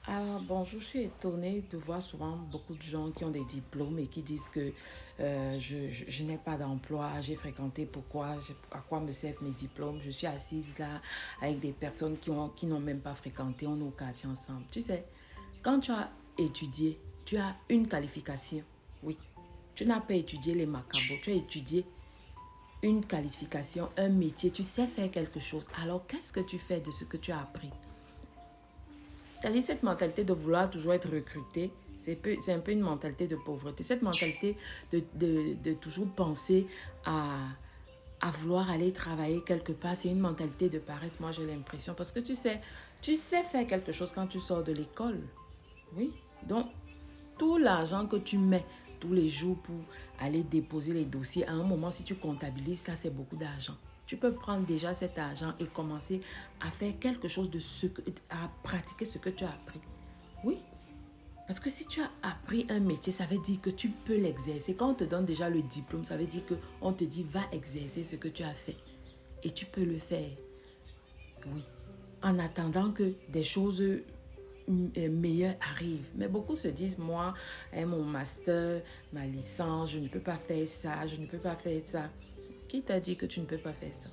Alors, bon, je suis étonnée de voir souvent beaucoup de gens qui ont des diplômes et qui disent que je n'ai pas d'emploi, j'ai fréquenté pourquoi, à quoi me servent mes diplômes. Je suis assise là avec des personnes qui n'ont même pas fréquenté, on est au quartier ensemble. Tu sais, quand tu as étudié, tu as une qualification. Oui, tu n'as pas étudié les macabos, tu as étudié une qualification, un métier, tu sais faire quelque chose. Alors, qu'est-ce que tu fais de ce que tu as appris? C'est-à-dire cette mentalité de vouloir toujours être recruté, c'est un peu une mentalité de pauvreté. Cette mentalité de toujours penser à vouloir aller travailler quelque part, c'est une mentalité de paresse, moi j'ai l'impression. Parce que tu sais faire quelque chose quand tu sors de l'école. Oui. Donc, tout l'argent que tu mets tous les jours pour aller déposer les dossiers, à un moment, si tu comptabilises, ça, c'est beaucoup d'argent. Tu peux prendre déjà cet argent et commencer à faire quelque chose à pratiquer ce que tu as appris. Oui, parce que si tu as appris un métier, ça veut dire que tu peux l'exercer. Quand on te donne déjà le diplôme, ça veut dire qu'on te dit va exercer ce que tu as fait. Et tu peux le faire. Oui. En attendant que des choses meilleures arrivent. Mais beaucoup se disent, moi, mon master, ma licence, je ne peux pas faire ça, je ne peux pas faire ça. Qui t'a dit que tu ne peux pas faire ça?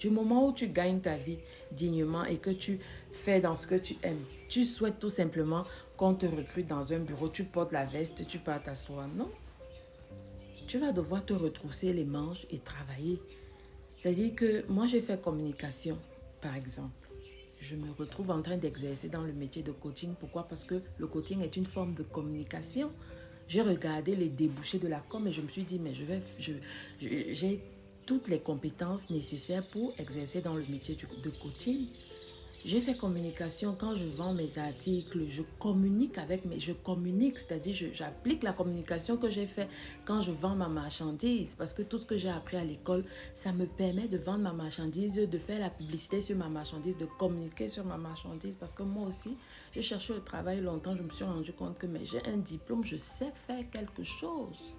Du moment où tu gagnes ta vie dignement et que tu fais dans ce que tu aimes, tu souhaites tout simplement qu'on te recrute dans un bureau, tu portes la veste, tu pars t'asseoir. Non, tu vas devoir te retrousser les manches et travailler. C'est-à-dire que moi, j'ai fait communication, par exemple. Je me retrouve en train d'exercer dans le métier de coaching. Pourquoi? Parce que le coaching est une forme de communication. J'ai regardé les débouchés de la com et je me suis dit, mais j'ai toutes les compétences nécessaires pour exercer dans le métier de coaching. J'ai fait communication quand je vends mes articles, je communique, c'est-à-dire j'applique la communication que j'ai fait quand je vends ma marchandise parce que tout ce que j'ai appris à l'école, ça me permet de vendre ma marchandise, de faire la publicité sur ma marchandise, de communiquer sur ma marchandise parce que moi aussi, j'ai cherché le travail longtemps, je me suis rendu compte que mais j'ai un diplôme, je sais faire quelque chose.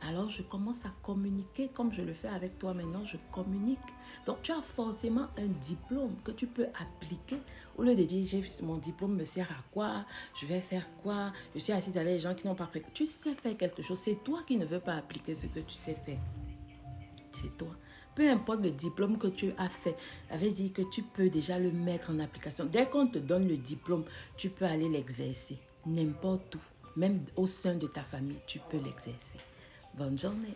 Alors je commence à communiquer comme je le fais avec toi maintenant, je communique. Donc tu as forcément un diplôme que tu peux appliquer au lieu de dire mon diplôme me sert à quoi, je vais faire quoi, je suis assise avec les gens qui n'ont pas fait. Tu sais faire quelque chose, c'est toi qui ne veux pas appliquer ce que tu sais faire. C'est toi. Peu importe le diplôme que tu as fait, ça veut dire que tu peux déjà le mettre en application. Dès qu'on te donne le diplôme, tu peux aller l'exercer. N'importe où, même au sein de ta famille, tu peux l'exercer. Bonne journée.